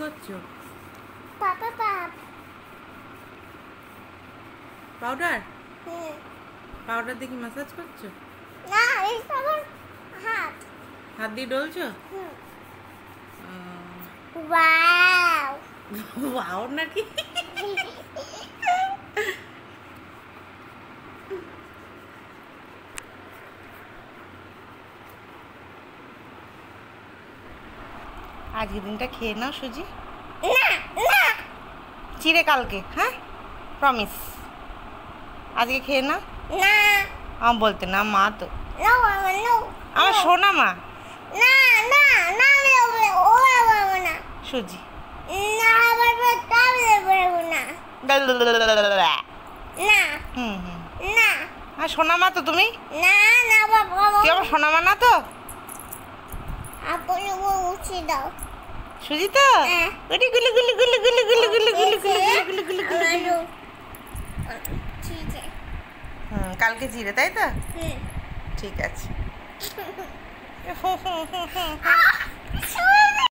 করছো? পাপা পাপ powder powder দিয়ে কি ম্যাসাজ করছো? না, এই সবার হাত। হাত দিয়ে ডলছো? ওয়াও ওয়াও নাকি? আজকে দিনটা খেয়ে নাও সুজি। না না চিড়ে কালকে, হ্যাঁ প্রমিস। আজকে খেয়ে নাও। না আমার বলতে না মা তো নো মামা নো আমার সোনা মা। না না না ও বাবা না সুজি না বাবা তাহলে বলবো না না হুম হুম না আর সোনা মা তো তুমি। না না বাবা তুই আমার সোনা মা না তো? আপনি উঠে দাও সুজি তো গুলি গুলি গুলি গুলি গুলি গুলি গুলি গুলি গুলি গুলি গুলি গুলি। ঠিক আছে কালকে চিড়ে তাই তো? হুম ঠিক আছে।